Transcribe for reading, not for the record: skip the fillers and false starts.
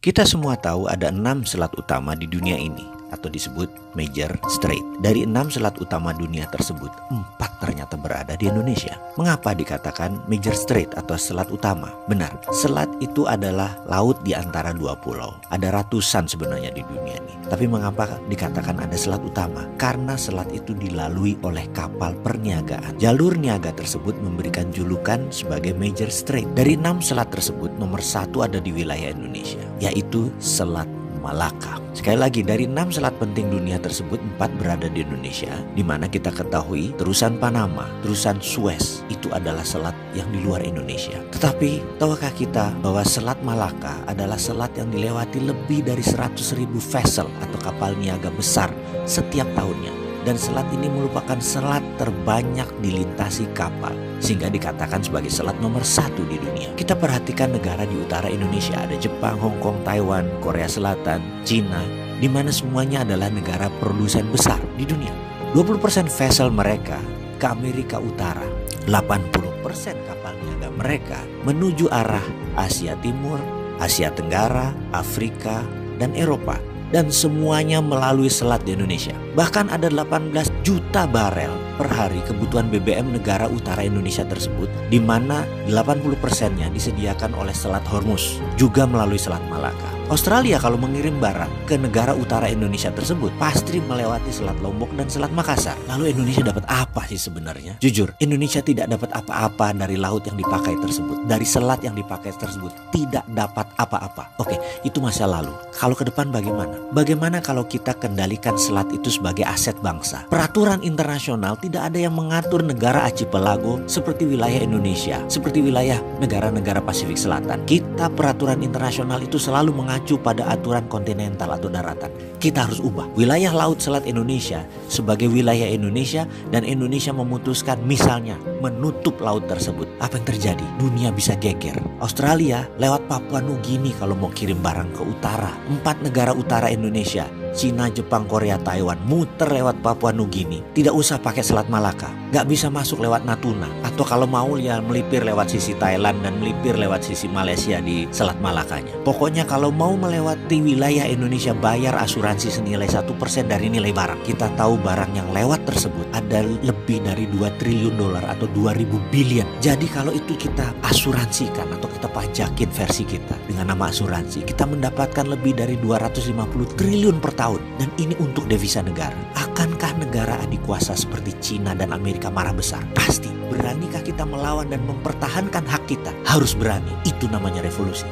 Kita semua tahu ada 6 selat utama di dunia ini, atau disebut Major Strait. Dari 6 selat utama dunia tersebut, 4 ternyata berada di Indonesia. Mengapa dikatakan Major Strait atau selat utama? Benar, selat itu adalah laut di antara 2 pulau. Ada ratusan sebenarnya di dunia ini. Tapi mengapa dikatakan ada selat utama? Karena selat itu dilalui oleh kapal perniagaan. Jalur niaga tersebut memberikan julukan sebagai Major Strait. Dari 6 selat tersebut, nomor 1 ada di wilayah Indonesia, yaitu Selat Malaka. Sekali lagi, dari 6 selat penting dunia tersebut, 4 berada di Indonesia, di mana kita ketahui terusan Panama, terusan Suez itu adalah selat yang di luar Indonesia. Tetapi tahukah kita bahwa Selat Malaka adalah selat yang dilewati lebih dari 100.000 vessel atau kapal niaga besar setiap tahunnya. Dan selat ini merupakan selat terbanyak dilintasi kapal, sehingga dikatakan sebagai selat nomor 1 di dunia. Kita perhatikan negara di utara Indonesia, ada Jepang, Hong Kong, Taiwan, Korea Selatan, Cina, di mana semuanya adalah negara produsen besar di dunia. 20% vessel mereka ke Amerika Utara, 80% kapal niaga mereka menuju arah Asia Timur, Asia Tenggara, Afrika, dan Eropa. Dan semuanya melalui selat di Indonesia. Bahkan ada 18 juta barel per hari kebutuhan BBM negara utara Indonesia tersebut, di mana 80%-nya disediakan oleh Selat Hormuz, juga melalui Selat Malaka. Australia kalau mengirim barang ke negara utara Indonesia tersebut pasti melewati Selat Lombok dan Selat Makassar. Lalu Indonesia dapat apa sih sebenarnya? Jujur, Indonesia tidak dapat apa-apa dari laut yang dipakai tersebut, dari selat yang dipakai tersebut, tidak dapat apa-apa. Oke, itu masa lalu. Kalau ke depan bagaimana? Bagaimana kalau kita kendalikan selat itu sebagai aset bangsa? Peraturan internasional tidak ada yang mengatur negara archipelago seperti wilayah Indonesia, seperti wilayah negara-negara Pasifik Selatan. Kita peraturan internasional itu selalu mengacu pada aturan kontinental atau daratan. Kita harus ubah wilayah laut selat Indonesia sebagai wilayah Indonesia, dan Indonesia memutuskan misalnya menutup laut tersebut. Apa yang terjadi? Dunia bisa geger. Australia lewat Papua Nugini kalau mau kirim barang ke utara. 4 negara utara Indonesia, Cina, Jepang, Korea, Taiwan, muter lewat Papua Nugini. Tidak usah pakai Selat Malaka. Gak bisa masuk lewat Natuna. Atau kalau mau ya melipir lewat sisi Thailand dan melipir lewat sisi Malaysia di Selat Malakanya. Pokoknya kalau mau melewati wilayah Indonesia, bayar asuransi senilai 1% dari nilai barang. Kita tahu barang yang lewat tersebut ada lebih dari 2 triliun dolar atau 2.000 billion. Jadi kalau itu kita asuransikan atau kita pajakin versi kita dengan nama asuransi, kita mendapatkan lebih dari 250 triliun per tahun. Dan ini untuk devisa negara. Akankah negara adik kuasa seperti Cina dan Amerika marah besar? Pasti. Beranikah kita melawan dan mempertahankan hak kita? Harus berani. Itu namanya revolusi.